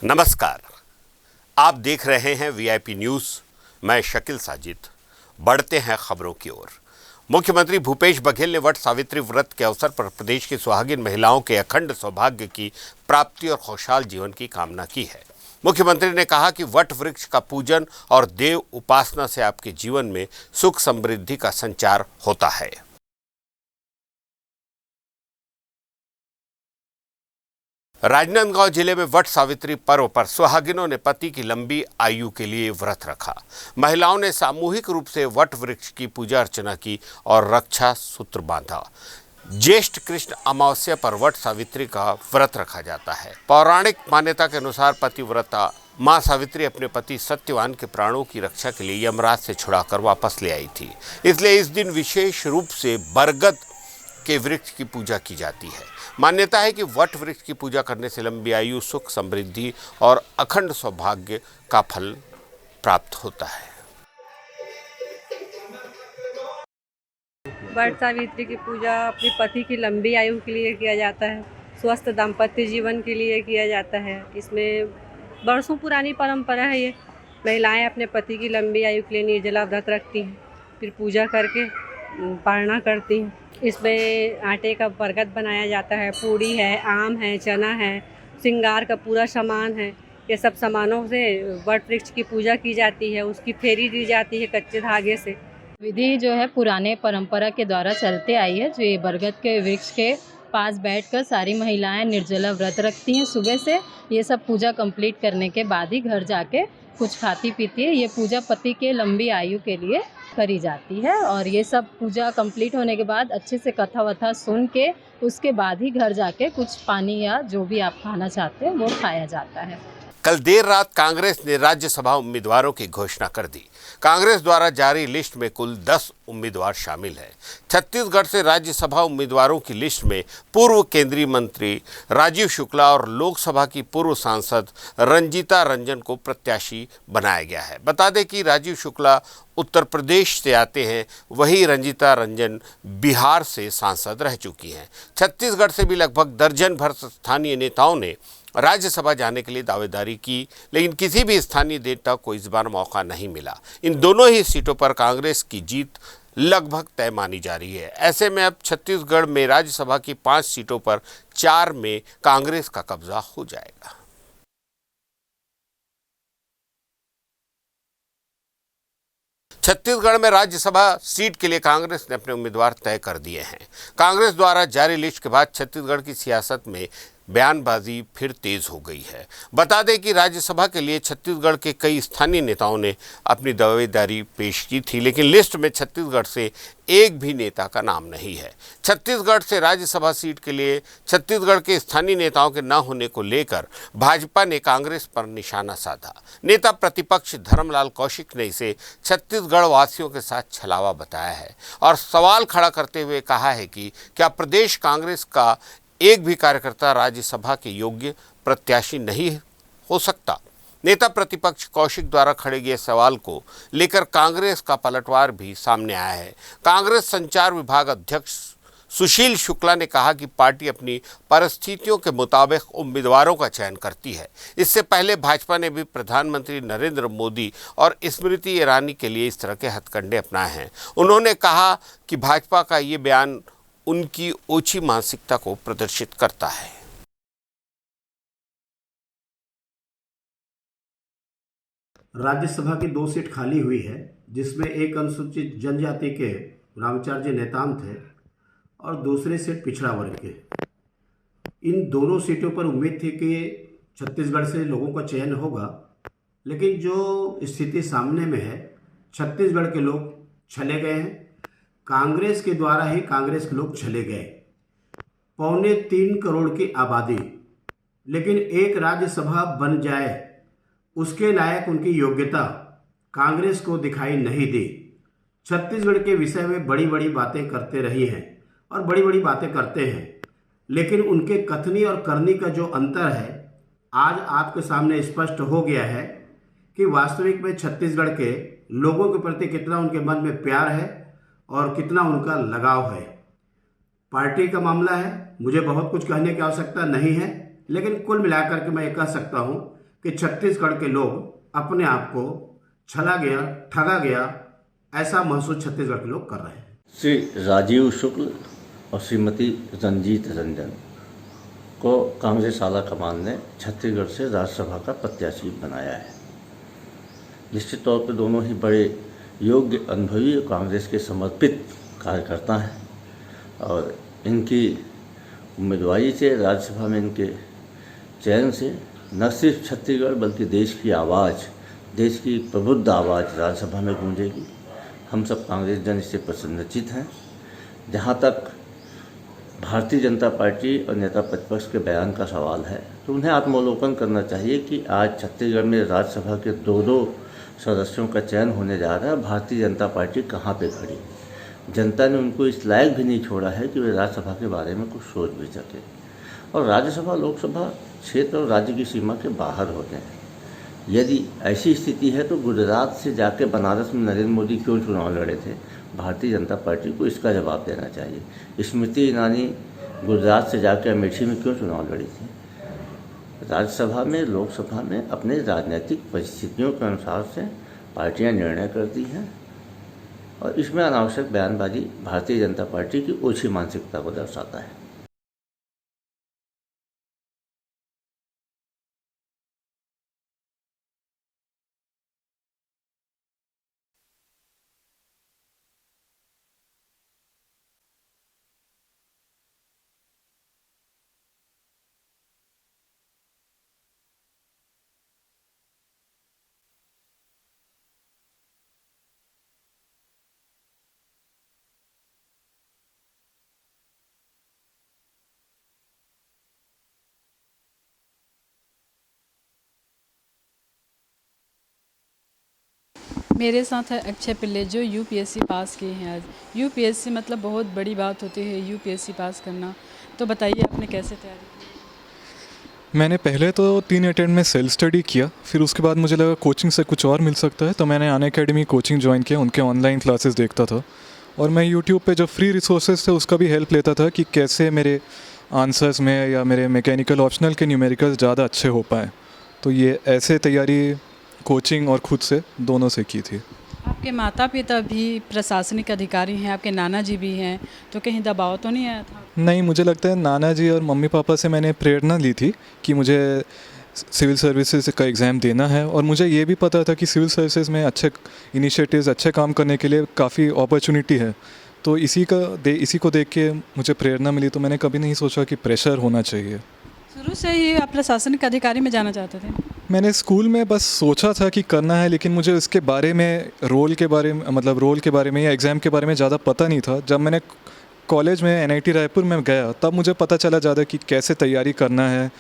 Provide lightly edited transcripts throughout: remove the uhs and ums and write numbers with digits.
नमस्कार, आप देख रहे हैं वीआईपी न्यूज। मैं शकील साजिद। बढ़ते हैं खबरों की ओर। मुख्यमंत्री भूपेश बघेल ने वट सावित्री व्रत के अवसर पर प्रदेश की सुहागिन महिलाओं के अखंड सौभाग्य की प्राप्ति और खुशहाल जीवन की कामना की है। मुख्यमंत्री ने कहा कि वट वृक्ष का पूजन और देव उपासना से आपके जीवन में सुख समृद्धि का संचार होता है। राजनांदगांव जिले में वट सावित्री पर्व पर सुहागिनों ने पति की लंबी आयु के लिए व्रत रखा। महिलाओं ने सामूहिक रूप से वट वृक्ष की पूजा अर्चना की और रक्षा सूत्र बांधा। ज्येष्ठ कृष्ण अमावस्या पर वट सावित्री का व्रत रखा जाता है। पौराणिक मान्यता के अनुसार पतिव्रता मां सावित्री अपने पति सत्यवान के प्राणों की रक्षा के लिए यमराज से छुड़ाकर वापस ले आई थी। इसलिए इस दिन विशेष रूप से बरगद के वृक्ष की पूजा की जाती है। मान्यता है कि वट वृक्ष की पूजा करने से लंबी आयु, सुख समृद्धि और अखंड सौभाग्य का फल प्राप्त होता है। वट सावित्री की पूजा अपने पति की लंबी आयु के लिए किया जाता है, स्वस्थ दाम्पत्य जीवन के लिए किया जाता है। इसमें बरसों पुरानी परंपरा है। ये महिलाएं अपने पति की लंबी आयु के लिए निर्जला व्रत रखती हैं, फिर पूजा करके पारणा करती हैं। इसमें आटे का बरगद बनाया जाता है, पूड़ी है, आम है, चना है, श्रृंगार का पूरा सामान है। ये सब सामानों से वट वृक्ष की पूजा की जाती है। उसकी फेरी दी जाती है कच्चे धागे से। विधि जो है पुराने परंपरा के द्वारा चलते आई है। जो ये बरगद के वृक्ष के पास बैठकर सारी महिलाएं निर्जला व्रत रखती हैं। सुबह से ये सब पूजा कंप्लीट करने के बाद ही घर जाके कुछ खाती पीती है। ये पूजा पति के लंबी आयु के लिए करी जाती है और ये सब पूजा कंप्लीट होने के बाद अच्छे से कथा वथा सुन के उसके बाद ही घर जाके कुछ पानी या जो भी आप खाना चाहते हैं वो खाया जाता है। कल देर रात कांग्रेस ने राज्यसभा उम्मीदवारों की घोषणा कर दी। कांग्रेस द्वारा जारी लिस्ट में कुल 10 उम्मीदवार शामिल हैं। छत्तीसगढ़ से राज्यसभा उम्मीदवारों की लिस्ट में पूर्व केंद्रीय मंत्री राजीव शुक्ला और लोकसभा की पूर्व सांसद रंजीता रंजन को प्रत्याशी बनाया गया है। बता दें कि राजीव शुक्ला उत्तर प्रदेश से आते हैं, वहीं रंजीता रंजन बिहार से सांसद रह चुकी हैं। छत्तीसगढ़ से भी लगभग दर्जन भर स्थानीय नेताओं ने राज्यसभा जाने के लिए दावेदारी की, लेकिन किसी भी स्थानीय नेता को इस बार मौका नहीं मिला। इन दोनों ही सीटों पर कांग्रेस की जीत लगभग तय मानी जा रही है। ऐसे में अब छत्तीसगढ़ में राज्यसभा की 5 सीटों पर 4 में कांग्रेस का कब्जा हो जाएगा। छत्तीसगढ़ में राज्यसभा सीट के लिए कांग्रेस ने अपने उम्मीदवार तय कर दिए हैं। कांग्रेस द्वारा जारी लिस्ट के बाद छत्तीसगढ़ की सियासत में बयानबाजी फिर तेज हो गई है। बता दें कि राज्यसभा के लिए छत्तीसगढ़ के कई स्थानीय नेताओं ने अपनी दावेदारी पेश की थी, लेकिन लिस्ट में छत्तीसगढ़ से एक भी नेता का नाम नहीं है। छत्तीसगढ़ से राज्यसभा सीट के लिए छत्तीसगढ़ के स्थानीय नेताओं के न होने को लेकर भाजपा ने कांग्रेस पर निशाना साधा। नेता प्रतिपक्ष धर्मलाल कौशिक ने इसे छत्तीसगढ़ वासियों के साथ छलावा बताया है और सवाल खड़ा करते हुए कहा है कि क्या प्रदेश कांग्रेस का एक भी कार्यकर्ता राज्यसभा के योग्य प्रत्याशी नहीं हो सकता। नेता प्रतिपक्ष कौशिक द्वारा खड़े गए सवाल को लेकर कांग्रेस का पलटवार भी सामने आया है। कांग्रेस संचार विभाग अध्यक्ष सुशील शुक्ला ने कहा कि पार्टी अपनी परिस्थितियों के मुताबिक उम्मीदवारों का चयन करती है। इससे पहले भाजपा ने भी प्रधानमंत्री नरेंद्र मोदी और स्मृति ईरानी के लिए इस तरह के हथकंडे अपनाए हैं। उन्होंने कहा कि भाजपा का ये बयान उनकी ओछी मानसिकता को प्रदर्शित करता है। राज्यसभा की 2 सीट खाली हुई है, जिसमें एक अनुसूचित जनजाति के रामाचार्य नेताम थे और दूसरी सीट पिछड़ा वर्ग के। इन दोनों सीटों पर उम्मीद थी कि छत्तीसगढ़ से लोगों का चयन होगा, लेकिन जो स्थिति सामने में है, छत्तीसगढ़ के लोग चले गए हैं। कांग्रेस के द्वारा ही कांग्रेस के लोग चले गए। 2.25 करोड़ की आबादी, लेकिन एक राज्यसभा बन जाए उसके लायक उनकी योग्यता कांग्रेस को दिखाई नहीं दी। छत्तीसगढ़ के विषय में बड़ी बड़ी बातें करते रही हैं और बड़ी बड़ी बातें करते हैं, लेकिन उनके कथनी और करनी का जो अंतर है आज आपके सामने स्पष्ट हो गया है कि वास्तविक में छत्तीसगढ़ के लोगों के प्रति कितना उनके मन में प्यार है और कितना उनका लगाव है। पार्टी का मामला है, मुझे बहुत कुछ कहने की आवश्यकता नहीं है, लेकिन कुल मिलाकर के मैं ये कह सकता हूँ कि छत्तीसगढ़ के लोग अपने आप को छला गया, ठगा गया, ऐसा महसूस छत्तीसगढ़ के लोग कर रहे हैं। श्री राजीव शुक्ल और श्रीमती रंजीत रंजन को कांग्रेस आला कमान ने छत्तीसगढ़ से राज्यसभा का प्रत्याशी बनाया है। निश्चित तौर पर दोनों ही बड़े योग्य, अनुभवी और कांग्रेस के समर्पित कार्यकर्ता हैं और इनकी उम्मीदवारी से राज्यसभा में इनके चयन से न सिर्फ छत्तीसगढ़ बल्कि देश की आवाज़, देश की प्रबुद्ध आवाज़ राज्यसभा में गूंजेगी। हम सब कांग्रेस जन इससे प्रसन्नचित हैं। जहाँ तक भारतीय जनता पार्टी और नेता प्रतिपक्ष के बयान का सवाल है तो उन्हें आत्मावलोकन करना चाहिए कि आज छत्तीसगढ़ में राज्यसभा के दो सदस्यों का चयन होने जा रहा है। भारतीय जनता पार्टी कहाँ पे खड़ी? जनता ने उनको इस लायक भी नहीं छोड़ा है कि वे राज्यसभा के बारे में कुछ सोच भी सके। और राज्यसभा लोकसभा क्षेत्र और राज्य की सीमा के बाहर होते हैं। यदि ऐसी स्थिति है तो गुजरात से जाके बनारस में नरेंद्र मोदी क्यों चुनाव लड़े थे? भारतीय जनता पार्टी को इसका जवाब देना चाहिए। स्मृति ईरानी गुजरात से जाके अमेठी में क्यों चुनाव लड़ी थी? राज्यसभा में, लोकसभा में अपने राजनीतिक परिस्थितियों के अनुसार से पार्टियां निर्णय करती हैं और इसमें अनावश्यक बयानबाजी भारतीय जनता पार्टी की ओछी मानसिकता को दर्शाता है। मेरे साथ है अक्षय पिल्ले जो यूपीएससी पास किए हैं। आज यूपीएससी मतलब बहुत बड़ी बात होती है यूपीएससी पास करना। तो बताइए आपने कैसे तैयारी की? मैंने पहले तो 3 अटेम्प्ट में सेल्फ स्टडी किया, फिर उसके बाद मुझे लगा कोचिंग से कुछ और मिल सकता है तो मैंने अनअकैडमी कोचिंग ज्वाइन किया। उनके ऑनलाइन क्लासेस देखता था और मैं यूट्यूब पे जो फ्री रिसोर्सेज थे उसका भी हेल्प लेता था कि कैसे मेरे आंसर्स में या मेरे मैकेनिकल ऑप्शनल के न्यूमेरिकल्स ज़्यादा अच्छे हो पाए। तो ये ऐसे तैयारी कोचिंग और खुद से दोनों से की थी। आपके माता पिता भी प्रशासनिक अधिकारी हैं, आपके नाना जी भी हैं, तो कहीं दबाव तो नहीं आया था? नहीं, मुझे लगता है नाना जी और मम्मी पापा से मैंने प्रेरणा ली थी कि मुझे सिविल सर्विसेज का एग्ज़ाम देना है और मुझे ये भी पता था कि सिविल सर्विसेज में अच्छे इनिशिएटिव्स, अच्छे काम करने के लिए काफ़ी अपॉर्चुनिटी है। तो इसी को देख के मुझे प्रेरणा मिली। तो मैंने कभी नहीं सोचा कि प्रेशर होना चाहिए। शुरू से ही आप प्रशासनिक अधिकारी में जाना चाहते थे? मैंने स्कूल में बस सोचा था कि करना है, लेकिन मुझे इसके बारे में रोल के बारे में या एग्ज़ाम के बारे में ज़्यादा पता नहीं था। जब मैंने कॉलेज में एनआईटी रायपुर में गया तब मुझे पता चला ज़्यादा कि कैसे तैयारी करना है,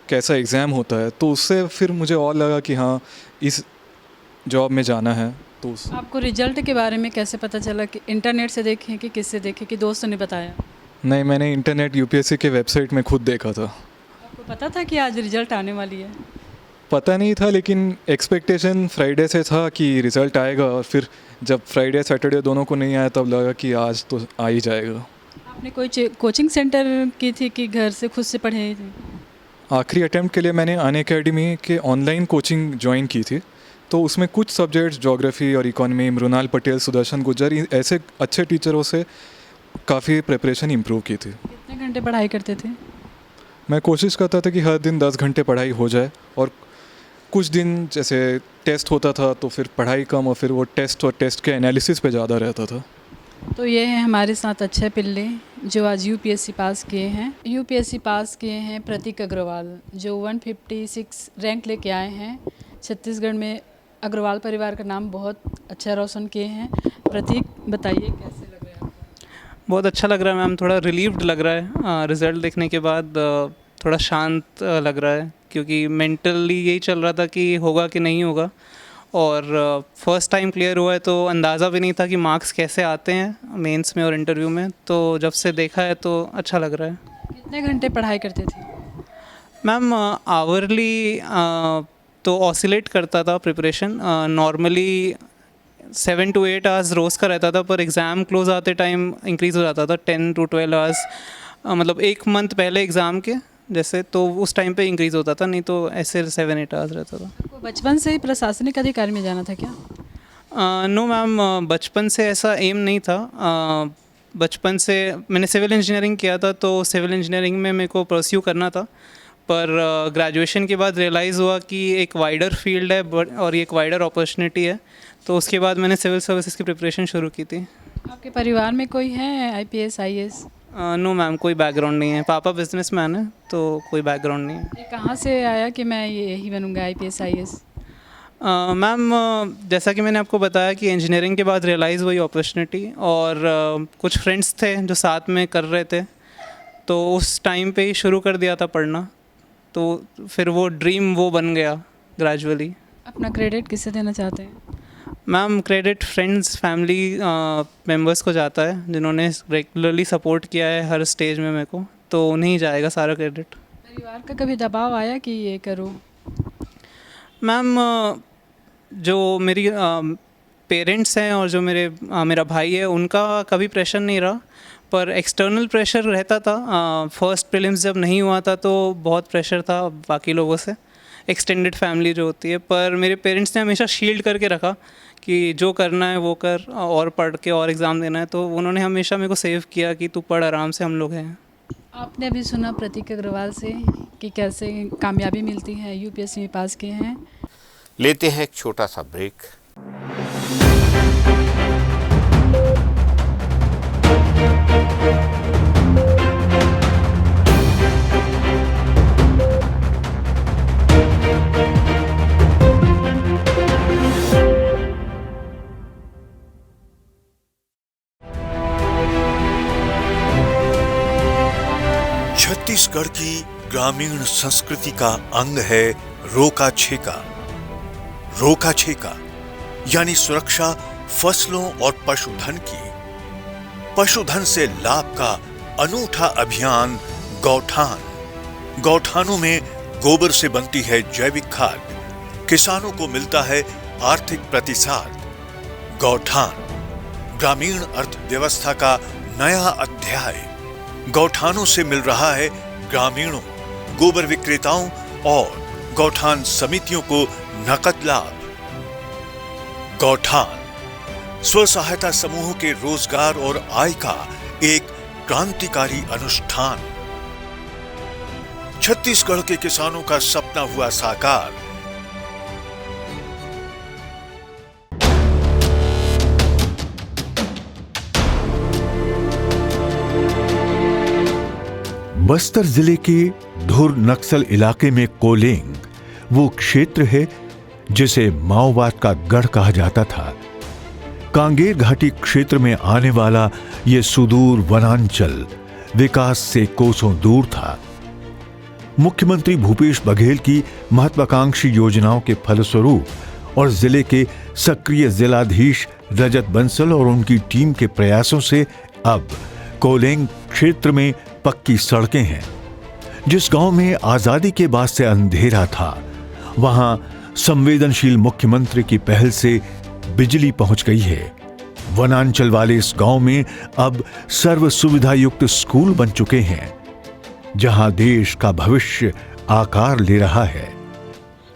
कैसा एग्ज़ाम होता है। तो उससे फिर मुझे और लगा कि हाँ, इस जॉब में जाना है। तो आपको रिजल्ट के बारे में कैसे पता चला? कि इंटरनेट से देखें कि किससे देखें कि दोस्त ने बताया? नहीं, मैंने इंटरनेट यूपीएससी के वेबसाइट में खुद देखा था। आपको पता था कि आज रिजल्ट आने वाली है? पता नहीं था, लेकिन एक्सपेक्टेशन फ्राइडे से था कि रिज़ल्ट आएगा और फिर जब फ्राइडे सैटरडे दोनों को नहीं आया तब लगा कि आज तो आ ही जाएगा। आपने कोई कोचिंग सेंटर की थी कि घर से खुद से पढ़े थे? आखिरी अटैम्प्ट के लिए मैंने अनअकैडमी के ऑनलाइन कोचिंग ज्वाइन की थी। तो उसमें कुछ सब्जेक्ट्स ज्योग्राफी और इकोनॉमी, मृणाल पटेल, सुदर्शन गुज्जर, ऐसे अच्छे टीचरों से काफ़ी प्रिपरेशन इम्प्रूव की थी। कितने घंटे पढ़ाई करते थे? मैं कोशिश करता था कि हर दिन 10 घंटे पढ़ाई हो जाए और कुछ दिन जैसे टेस्ट होता था तो फिर पढ़ाई कम और फिर वो टेस्ट और टेस्ट के एनालिसिस पे ज़्यादा रहता था। तो ये है हमारे साथ अक्षय पिल्ले जो आज यूपीएससी पास किए हैं। यूपीएससी पास किए हैं प्रतीक अग्रवाल जो 156 रैंक लेके आए हैं। छत्तीसगढ़ में अग्रवाल परिवार का नाम बहुत अच्छा रोशन किए हैं। प्रतीक, बताइए कैसे लग रहा है आपको? बहुत अच्छा लग रहा है मैम, थोड़ा रिलीव्ड लग रहा है। रिज़ल्ट देखने के बाद थोड़ा शांत लग रहा है क्योंकि मेंटली यही चल रहा था कि होगा कि नहीं होगा। और फर्स्ट टाइम क्लियर हुआ है तो अंदाज़ा भी नहीं था कि मार्क्स कैसे आते हैं मेंस में और इंटरव्यू में। तो जब से देखा है तो अच्छा लग रहा है। कितने घंटे पढ़ाई करते थे? मैम आवरली तो ऑसिलेट करता था प्रिपरेशन। नॉर्मली 7 to 8 आवर्स रोज़ का रहता था, पर एग्ज़ाम क्लोज आते टाइम इंक्रीज़ हो जाता था 10 to 12 आवर्स। मतलब 1 मंथ पहले एग्ज़ाम के जैसे, तो उस टाइम पे इंक्रीज़ होता था, नहीं तो ऐसे 7-8 आवर्स रहता था। आपको बचपन से ही प्रशासनिक अधिकारी में जाना था क्या? नो मैम, बचपन से ऐसा एम नहीं था। बचपन से मैंने सिविल इंजीनियरिंग किया था, तो सिविल इंजीनियरिंग में मेरे को परस्यू करना था, पर ग्रेजुएशन के बाद रियलाइज़ हुआ कि एक वाइडर फील्ड है और ये एक वाइडर अपॉर्चुनिटी है, तो उसके बाद मैंने सिविल सर्विसेज की प्रिपरेशन शुरू की थी। आपके परिवार में कोई है IPS IAS? नो मैम, कोई बैकग्राउंड नहीं है। पापा बिजनेसमैन है, तो कोई बैकग्राउंड नहीं है। ये कहाँ से आया कि मैं यही बनूंगा IPS IAS? मैम, जैसा कि मैंने आपको बताया कि इंजीनियरिंग के बाद रियलाइज़ हुई अपॉर्चुनिटी, और कुछ फ्रेंड्स थे जो साथ में कर रहे थे, तो उस टाइम पे ही शुरू कर दिया था पढ़ना, तो फिर वो ड्रीम वो बन गया ग्रेजुअली। अपना क्रेडिट किसे देना चाहते हैं? Ma'am, credit friends, family members को जाता है, जिन्होंने रेगुलरली सपोर्ट किया है हर स्टेज में मेरे को, तो उन्हें ही जाएगा सारा क्रेडिट। परिवार का कभी दबाव आया कि ये करो? मैम, जो मेरी पेरेंट्स हैं और जो मेरा भाई है, उनका कभी प्रेशर नहीं रहा, पर एक्सटर्नल प्रेशर रहता था। फर्स्ट प्रीलिम्स जब नहीं हुआ था तो बहुत प्रेशर था बाकी लोगों से, एक्सटेंडेड फैमिली जो होती है, पर मेरे पेरेंट्स ने हमेशा शील्ड करके रखा कि जो करना है वो कर, और पढ़ के और एग्ज़ाम देना है, तो उन्होंने हमेशा मेरे को सेव किया कि तू पढ़ आराम से, हम लोग हैं। आपने अभी सुना प्रतीक अग्रवाल से कि कैसे कामयाबी मिलती है, UPSC में पास किए हैं। लेते हैं एक छोटा सा ब्रेक। छत्तीसगढ़ की ग्रामीण संस्कृति का अंग है रोका छेका। रोका छेका यानी सुरक्षा फसलों और पशुधन की। पशुधन से लाभ का अनूठा अभियान गौठान। गौठानों में गोबर से बनती है जैविक खाद, किसानों को मिलता है आर्थिक प्रतिसाद। गौठान ग्रामीण अर्थव्यवस्था का नया अध्याय। गौठानों से मिल रहा है ग्रामीणों, गोबर विक्रेताओं और गौठान समितियों को नकद लाभ। गौठान स्व सहायता समूहों के रोजगार और आय का एक क्रांतिकारी अनुष्ठान। छत्तीसगढ़ के किसानों का सपना हुआ साकार। बस्तर जिले के धुर नक्सल इलाके में कोलेंग वो क्षेत्र है जिसे माओवाद का गढ़ कहा जाता था। कांगेर घाटी क्षेत्र में आने वाला ये सुदूर वनांचल विकास से कोसों दूर था। मुख्यमंत्री भूपेश बघेल की महत्वाकांक्षी योजनाओं के फलस्वरूप और जिले के सक्रिय जिलाधीश रजत बंसल और उनकी टीम के प्रयासों से अब कोलेंग क्षेत्र में पक्की सड़कें हैं। जिस गांव में आजादी के बाद से अंधेरा था, वहां संवेदनशील मुख्यमंत्री की पहल से बिजली पहुंच गई है। वनांचल वाले इस गांव में अब सर्व सुविधा युक्त स्कूल बन चुके हैं, जहां देश का भविष्य आकार ले रहा है।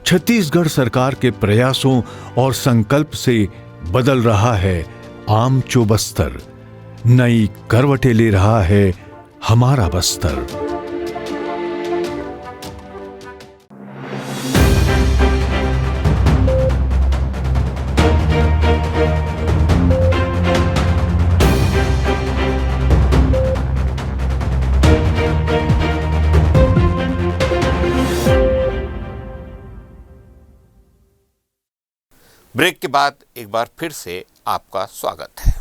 छत्तीसगढ़ सरकार के प्रयासों और संकल्प से बदल रहा है आमचो बस्तर। नई करवटें ले रहा है हमारा बस्तर। ब्रेक के बाद एक बार फिर से आपका स्वागत है।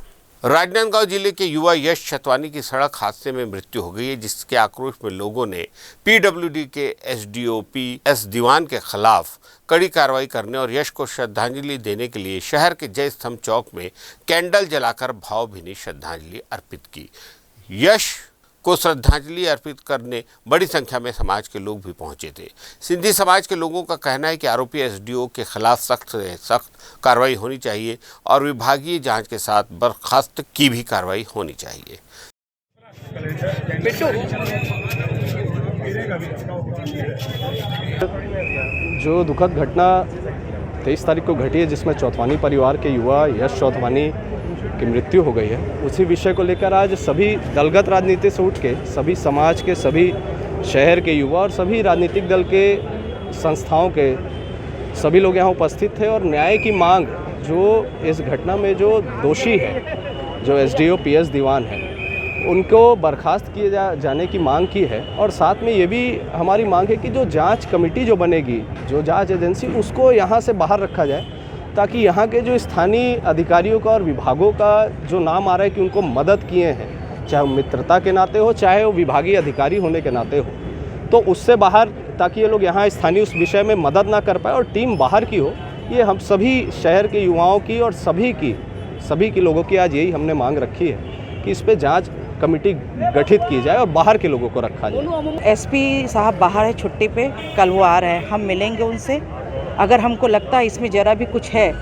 राजनांदगांव जिले के युवा यश छतवानी की सड़क हादसे में मृत्यु हो गई है, जिसके आक्रोश में लोगों ने PWD के SDO PS दीवान के खिलाफ कड़ी कार्रवाई करने और यश को श्रद्धांजलि देने के लिए शहर के जय स्तंभ चौक में कैंडल जलाकर भावभीनी श्रद्धांजलि अर्पित की। यश को श्रद्धांजलि अर्पित करने बड़ी संख्या में समाज के लोग भी पहुंचे थे। सिंधी समाज के लोगों का कहना है कि आरोपी SDO के खिलाफ सख्त से सख्त कार्रवाई होनी चाहिए और विभागीय जांच के साथ बर्खास्त की भी कार्रवाई होनी चाहिए। जो दुखद घटना 23 तारीख को घटी है, जिसमें चौथवानी परिवार के युवा यश चौथवानी की मृत्यु हो गई है, उसी विषय को लेकर आज सभी दलगत राजनीति से उठ के सभी समाज के, सभी शहर के युवा और सभी राजनीतिक दल के संस्थाओं के सभी लोग यहाँ उपस्थित थे और न्याय की मांग, जो इस घटना में जो दोषी है, जो एसडीओ पीएस दीवान है, उनको बर्खास्त किए जाने की मांग की है। और साथ में ये भी हमारी मांग है कि जो जांच कमेटी जो बनेगी, जो जांच एजेंसी, उसको यहाँ से बाहर रखा जाए, ताकि यहाँ के जो स्थानीय अधिकारियों का और विभागों का जो नाम आ रहा है कि उनको मदद किए हैं, चाहे वो मित्रता के नाते हो, चाहे वो विभागीय अधिकारी होने के नाते हो, तो उससे बाहर, ताकि ये लोग यहाँ स्थानीय उस विषय में मदद ना कर पाए और टीम बाहर की हो। ये हम सभी शहर के युवाओं की और सभी की लोगों की आज यही हमने मांग रखी है कि इस पे जांच कमेटी गठित की जाए और बाहर के लोगों को रखा जाए। एसपी साहब बाहर है छुट्टी पे, कल वो आ रहे हैं, हम मिलेंगे उनसे। अगर हमको लगता है इसमें ज़रा भी कुछ है,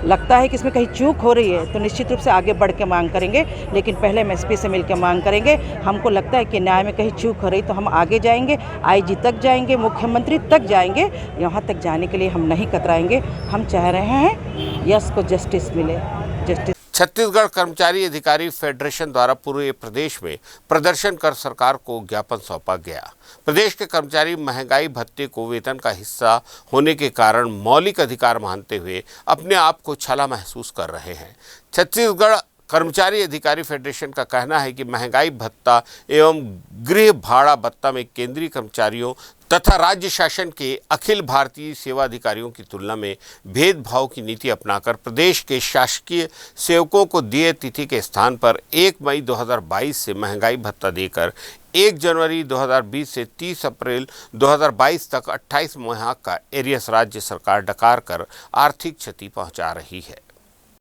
लगता है कि इसमें कहीं चूक हो रही है, तो निश्चित रूप से आगे बढ़ के मांग करेंगे। लेकिन पहले हम एसपी से मिलकर मांग करेंगे। हमको लगता है कि न्याय में कहीं चूक हो रही तो हम आगे जाएंगे, आईजी तक जाएंगे, मुख्यमंत्री तक जाएंगे। यहाँ तक जाने के लिए हम नहीं कतराएंगे। हम चाह रहे हैं यश को जस्टिस मिले, जस्टिस। छत्तीसगढ़ कर्मचारी अधिकारी फेडरेशन द्वारा पूरे प्रदेश में प्रदर्शन कर सरकार को ज्ञापन सौंपा गया। प्रदेश के कर्मचारी महंगाई भत्ते को वेतन का हिस्सा होने के कारण मौलिक अधिकार मानते हुए अपने आप को छला महसूस कर रहे हैं। छत्तीसगढ़ कर्मचारी अधिकारी फेडरेशन का कहना है कि महंगाई भत्ता एवं गृह भाड़ा भत्ता में केंद्रीय कर्मचारियों तथा राज्य शासन के अखिल भारतीय सेवा अधिकारियों की तुलना में भेदभाव की नीति अपनाकर प्रदेश के शासकीय सेवकों को दिए तिथि के स्थान पर 1 मई 2022 से महंगाई भत्ता देकर 1 जनवरी 2020 से 30 अप्रैल 2022 तक 28 माह का एरियस राज्य सरकार डकार कर आर्थिक क्षति पहुंचा रही है।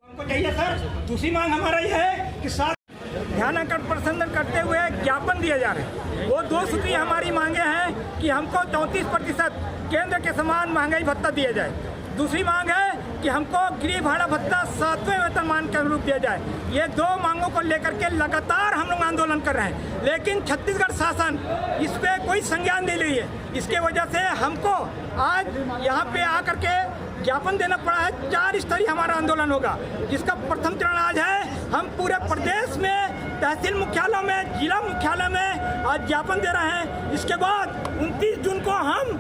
हमको चाहिए सर, दूसरी मांग हमारा ये है कि साथ ध्यान प्रसन्न करते हुए ज्ञापन दिए जा रहे हैं। वो 2 सूत्री हमारी मांगे हैं कि हमको 34% केंद्र के समान महंगाई भत्ता दिया जाए। दूसरी मांग है कि हमको गृह भाड़ा भत्ता 7वें वेतनमान के अनुरूप दिया जाए। ये 2 मांगों को लेकर के लगातार हम लोग आंदोलन कर रहे हैं, लेकिन छत्तीसगढ़ शासन इस पे कोई संज्ञान नहीं ली है। इसके वजह से हमको आज यहाँ पे आकर के ज्ञापन देना पड़ा है। 4 स्तरीय हमारा आंदोलन होगा, जिसका प्रथम चरण आज है। हम पूरे प्रदेश में तहसील मुख्यालयों में, जिला मुख्यालय में आज ज्ञापन दे रहे हैं। इसके बाद 29 जून को हम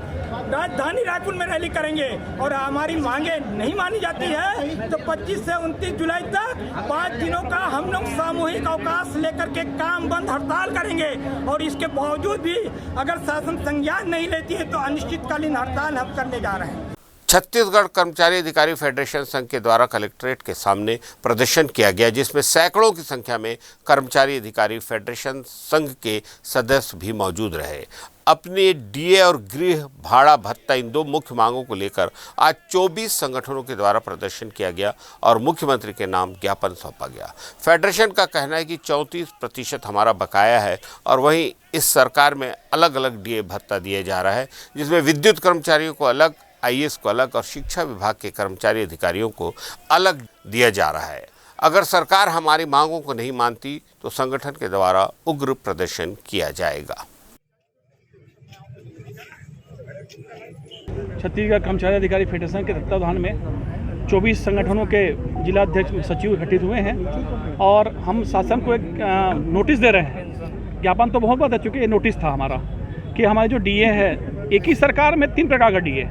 राजधानी रायपुर में रैली करेंगे और हमारी मांगे नहीं मानी जाती है तो 25 से 29 जुलाई तक 5 दिनों का हम लोग सामूहिक अवकाश लेकर के काम बंद हड़ताल करेंगे। और इसके बावजूद भी अगर शासन संज्ञान नहीं लेती है तो अनिश्चितकालीन हड़ताल हम करने जा रहे हैं। छत्तीसगढ़ कर्मचारी अधिकारी फेडरेशन संघ के द्वारा कलेक्ट्रेट के सामने प्रदर्शन किया गया, जिसमें सैकड़ों की संख्या में कर्मचारी अधिकारी फेडरेशन संघ के सदस्य भी मौजूद रहे। अपने डीए और गृह भाड़ा भत्ता इन 2 मुख्य मांगों को लेकर आज 24 संगठनों के द्वारा प्रदर्शन किया गया और मुख्यमंत्री के नाम ज्ञापन सौंपा गया। फेडरेशन का कहना है कि 34% हमारा बकाया है और वहीं इस सरकार में अलग अलग डीए भत्ता दिया जा रहा है, जिसमें विद्युत कर्मचारियों को अलग, आईएएस को अलग और शिक्षा विभाग के कर्मचारी अधिकारियों को अलग दिया जा रहा है। अगर सरकार हमारी मांगों को नहीं मानती तो संगठन के द्वारा उग्र प्रदर्शन किया जाएगा। छत्तीसगढ़ कर्मचारी अधिकारी फेडरेशन के तत्वावधान में 24 संगठनों के जिला अध्यक्ष सचिव गठित हुए हैं और हम शासन को एक नोटिस दे रहे हैं। ज्ञापन तो बहुत बात है, चूँकि ये नोटिस था हमारा कि हमारे जो डीए है, एक ही सरकार में 3 प्रकार का डीए,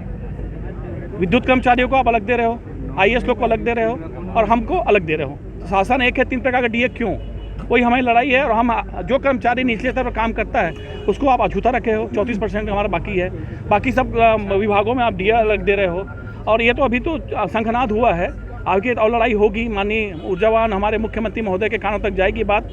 विद्युत कर्मचारियों को आप अलग दे रहे हो, आईएएस लोग को अलग दे रहे हो और हमको अलग दे रहे हो। शासन एक है, 3 प्रकार का डीए क्यों? वही हमारी लड़ाई है। और हम जो कर्मचारी निचले स्तर पर काम करता है उसको आप अछूता रखे हो। 34% हमारा बाकी है, बाकी सब विभागों में आप डीए अलग दे रहे हो। और ये तो अभी तो शंखनाद हुआ है, आगे और लड़ाई होगी। माननीय ऊर्जावान हमारे मुख्यमंत्री महोदय के कानों तक जाएगी बात।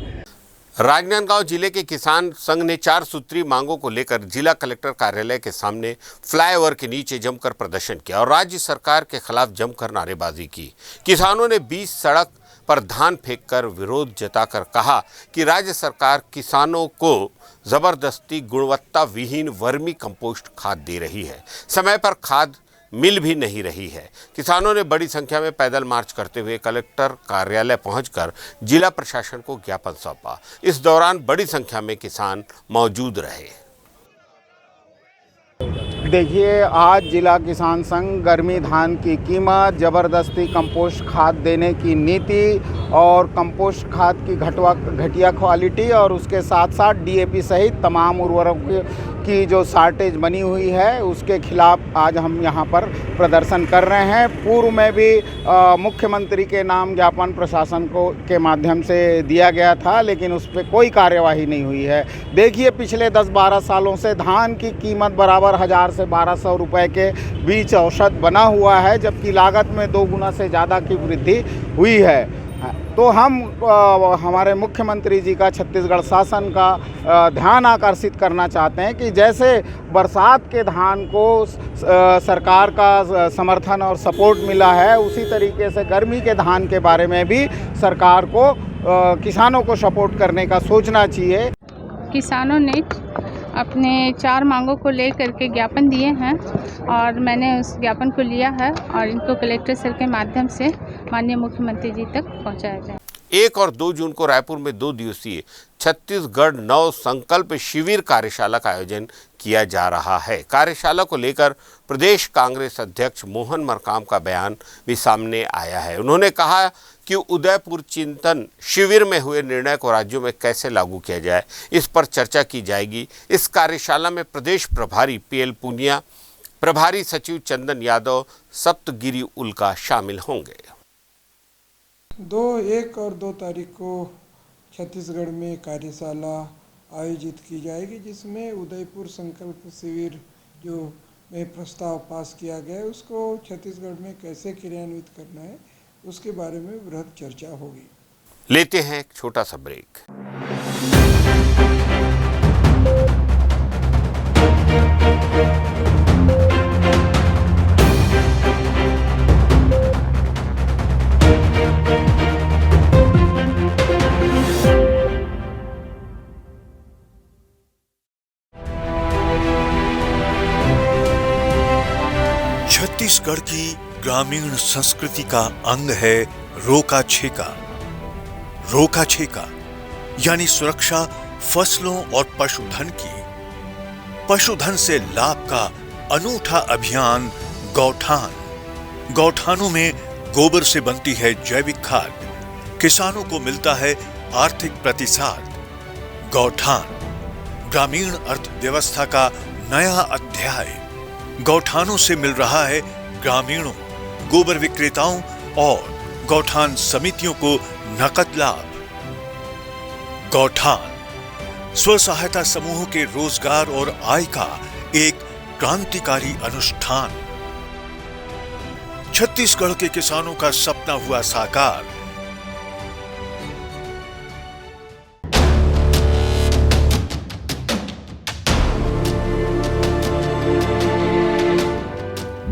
राजनांदगांव जिले के किसान संघ ने 4 सूत्री मांगों को लेकर जिला कलेक्टर कार्यालय के सामने फ्लाईओवर के नीचे जमकर प्रदर्शन किया और राज्य सरकार के खिलाफ जमकर नारेबाजी की। किसानों ने बीच सड़क पर धान फेंककर विरोध जताकर कहा कि राज्य सरकार किसानों को जबरदस्ती गुणवत्ता विहीन वर्मी कंपोस्ट खाद दे रही है, समय पर खाद मिल भी नहीं रही है। किसानों ने बड़ी संख्या में पैदल मार्च करते हुए कलेक्टर कार्यालय पहुंचकर जिला प्रशासन को ज्ञापन सौंपा। इस दौरान बड़ी संख्या में किसान मौजूद रहे। देखिए, आज जिला किसान संघ गर्मी धान की कीमत, ज़बरदस्ती कंपोस्ट खाद देने की नीति और कंपोस्ट खाद की घटिया क्वालिटी और उसके साथ साथ डीएपी सहित तमाम उर्वरकों की जो शॉर्टेज बनी हुई है उसके खिलाफ आज हम यहाँ पर प्रदर्शन कर रहे हैं। पूर्व में भी मुख्यमंत्री के नाम ज्ञापन प्रशासन के माध्यम से दिया गया था, लेकिन उस पर कोई कार्यवाही नहीं हुई है। देखिए, पिछले 10-12 सालों से धान की कीमत बराबर 1000 से 1200 रुपए के बीच औसत बना हुआ है, जबकि लागत में 2 गुना से ज़्यादा की वृद्धि हुई है। तो हम हमारे मुख्यमंत्री जी का, छत्तीसगढ़ शासन का ध्यान आकर्षित करना चाहते हैं कि जैसे बरसात के धान को सरकार का समर्थन और सपोर्ट मिला है, उसी तरीके से गर्मी के धान के बारे में भी सरकार को किसानों को सपोर्ट करने का सोचना चाहिए। किसानों ने अपने 4 मांगों को लेकर के ज्ञापन दिए हैं और मैंने उस ज्ञापन को लिया है और इनको कलेक्टर सर के माध्यम से माननीय मुख्यमंत्री जी तक पहुंचाया जाए। 1 और 2 जून को रायपुर में 2 दिवसीय छत्तीसगढ़ नव संकल्प शिविर कार्यशाला का आयोजन किया जा रहा है। कार्यशाला को लेकर प्रदेश कांग्रेस अध्यक्ष मोहन मरकाम का बयान भी सामने आया है। उन्होंने कहा कि उदयपुर चिंतन शिविर में हुए निर्णय को राज्यों में कैसे लागू किया जाए, इस पर चर्चा की जाएगी। इस कार्यशाला में प्रदेश प्रभारी पीएल पुनिया, प्रभारी सचिव चंदन यादव, सप्तगिरी उल्का शामिल होंगे। 2, 1 और 2 तारीख को छत्तीसगढ़ में कार्यशाला आयोजित की जाएगी, जिसमें उदयपुर संकल्प शिविर जो में प्रस्ताव पास किया गया है उसको छत्तीसगढ़ में कैसे क्रियान्वित करना है उसके बारे में बृहद चर्चा होगी। लेते हैं एक छोटा सा ब्रेक। छत्तीसगढ़ की ग्रामीण संस्कृति का अंग है रोका छेका। रोका छेका यानी सुरक्षा फसलों और पशुधन की। पशुधन से लाभ का अनूठा अभियान गौठान। गौठानों में गोबर से बनती है जैविक खाद, किसानों को मिलता है आर्थिक प्रतिसाद। गौठान ग्रामीण अर्थव्यवस्था का नया अध्याय। गौठानों से मिल रहा है ग्रामीणों, गोबर विक्रेताओं और गौठान समितियों को नकद लाभ। गौठान स्व सहायता समूहों के रोजगार और आय का एक क्रांतिकारी अनुष्ठान। छत्तीसगढ़ के किसानों का सपना हुआ साकार।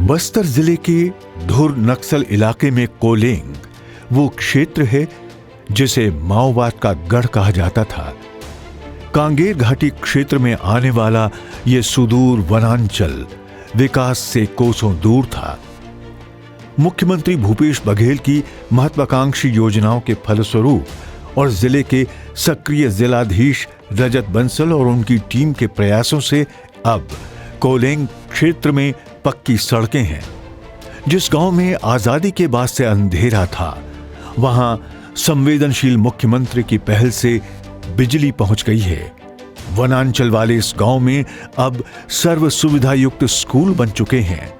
बस्तर जिले के धुर नक्सल इलाके में कोलेंग वो क्षेत्र है जिसे माओवाद का गढ़ कहा जाता था। कांगेर घाटी क्षेत्र में आने वाला ये सुदूर वनांचल विकास से कोसों दूर था। मुख्यमंत्री भूपेश बघेल की महत्वाकांक्षी योजनाओं के फलस्वरूप और जिले के सक्रिय जिलाधीश रजत बंसल और उनकी टीम के प्रयासों से अब कोलेंग क्षेत्र में पक्की सड़कें हैं। जिस गांव में आजादी के बाद से अंधेरा था, वहां संवेदनशील मुख्यमंत्री की पहल से बिजली पहुंच गई है। वनांचल वाले इस गांव में अब सर्व सुविधा युक्त स्कूल बन चुके हैं,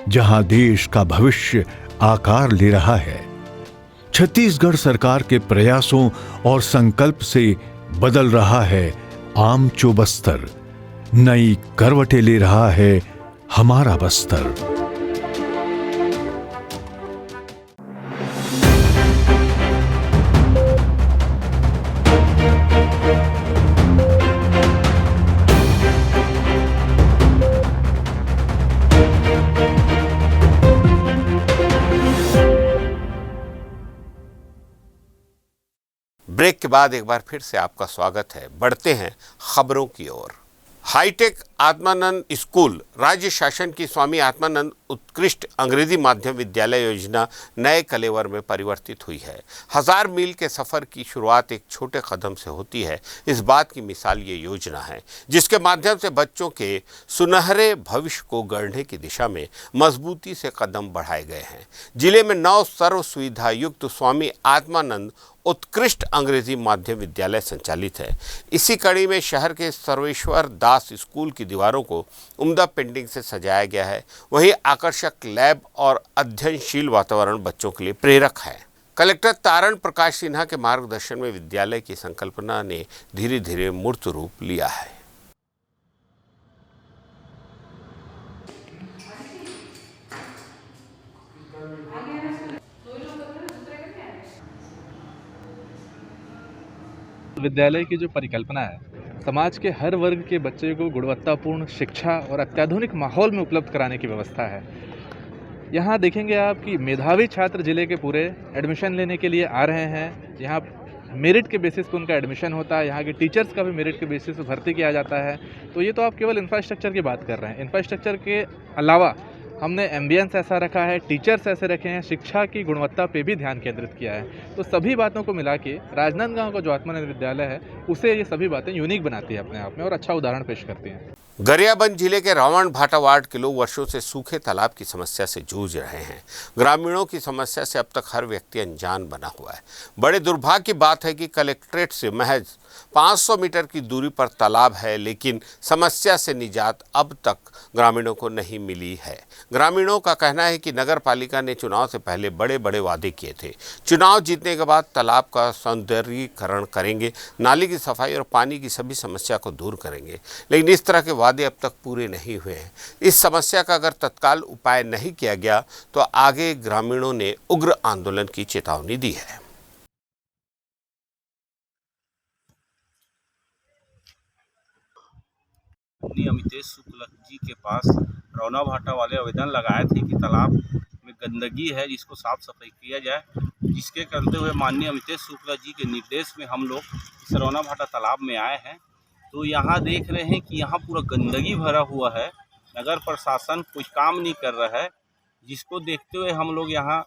जहां देश का भविष्य आकार ले रहा है। छत्तीसगढ़ सरकार के प्रयासों और संकल्प से बदल रहा है आमचो बस्तर। नई करवटें ले रहा है हमारा बस्तर। ब्रेक के बाद एक बार फिर से आपका स्वागत है। बढ़ते हैं खबरों की ओर। हाईटेक आत्मानंद स्कूल राज्य शासन की स्वामी आत्मानंद उत्कृष्ट अंग्रेजी माध्यम विद्यालय योजना नए कलेवर में परिवर्तित हुई है। 1000 मील के सफर की शुरुआत एक छोटे कदम से होती है। इस बात की मिसाल ये योजना है, जिसके माध्यम से बच्चों के सुनहरे भविष्य को गढ़ने की दिशा में मजबूती से कदम बढ़ाए गए हैं। जिले में 9 सर्व सुविधा युक्त स्वामी आत्मानंद उत्कृष्ट अंग्रेजी माध्यम विद्यालय संचालित है। इसी कड़ी में शहर के सर्वेश्वर दास स्कूल की दीवारों को उम्दा पेंटिंग से सजाया गया है। वहीं आकर्षक लैब और अध्ययनशील वातावरण बच्चों के लिए प्रेरक है। कलेक्टर तारण प्रकाश सिन्हा के मार्गदर्शन में विद्यालय की संकल्पना ने धीरे धीरे मूर्त रूप लिया है। विद्यालय की जो परिकल्पना है, समाज के हर वर्ग के बच्चे को गुणवत्तापूर्ण शिक्षा और अत्याधुनिक माहौल में उपलब्ध कराने की व्यवस्था है। यहाँ देखेंगे आप कि मेधावी छात्र जिले के पूरे एडमिशन लेने के लिए आ रहे हैं। यहाँ मेरिट के बेसिस पर उनका एडमिशन होता है। यहाँ के टीचर्स का भी मेरिट के बेसिस पर भर्ती किया जाता है। तो ये तो आप केवल इंफ्रास्ट्रक्चर की बात कर रहे हैं। इंफ्रास्ट्रक्चर के अलावा हमने एम्बियंस ऐसा रखा है, टीचर्स ऐसे रखे हैं, शिक्षा की गुणवत्ता पे भी ध्यान केंद्रित किया है। तो सभी बातों को मिला के राजनांदगांव का जो आत्मानंद विद्यालय है, उसे ये सभी बातें यूनिक बनाती है अपने आप में और अच्छा उदाहरण पेश करती हैं। गरियाबंद जिले के रावण भाटा वार्ड के लोग वर्षों से सूखे तालाब की समस्या से जूझ रहे हैं। ग्रामीणों की समस्या से अब तक हर व्यक्ति अनजान बना हुआ है। बड़े दुर्भाग्य की बात है कि कलेक्ट्रेट से महज 500 मीटर की दूरी पर तालाब है, लेकिन समस्या से निजात अब तक ग्रामीणों को नहीं मिली है। ग्रामीणों का कहना है कि नगर पालिका ने चुनाव से पहले बड़े बड़े वादे किए थे। चुनाव जीतने के बाद तालाब का सौंदर्यीकरण करेंगे, नाली की सफाई और पानी की सभी समस्या को दूर करेंगे, लेकिन इस तरह के वादे अब तक पूरे नहीं हुए हैं। इस समस्या का अगर तत्काल उपाय नहीं किया गया तो आगे ग्रामीणों ने उग्र आंदोलन की चेतावनी दी है। अमितेश शुक्ल जी के पास रौना भाटा वाले आवेदन लगाए थे कि तालाब में गंदगी है, जिसको साफ सफाई किया जाए, जिसके करते हुए माननीय अमितेश शुक्ल जी के निर्देश में हम लोग इस रौना भाटा तालाब में आए हैं। तो यहाँ देख रहे हैं कि यहाँ पूरा गंदगी भरा हुआ है। नगर प्रशासन कुछ काम नहीं कर रहा है, जिसको देखते हुए हम लोग यहाँ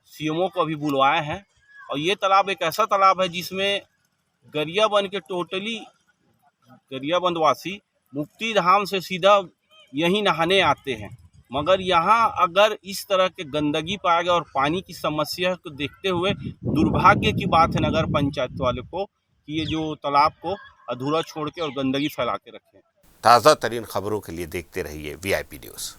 सीएमओ को अभी बुलवाए हैं। और ये तालाब एक ऐसा तालाब है जिसमें गरियाबंद के टोटली गरियाबंद वासी मुक्ति धाम से सीधा यहीं नहाने आते हैं। मगर यहाँ अगर इस तरह के गंदगी पाया गया और पानी की समस्या को देखते हुए दुर्भाग्य की बात है नगर पंचायत वाले को कि ये जो तालाब को अधूरा छोड़ के और गंदगी फैला के रखें। ताज़ा तरीन खबरों के लिए देखते रहिए VIP न्यूज़।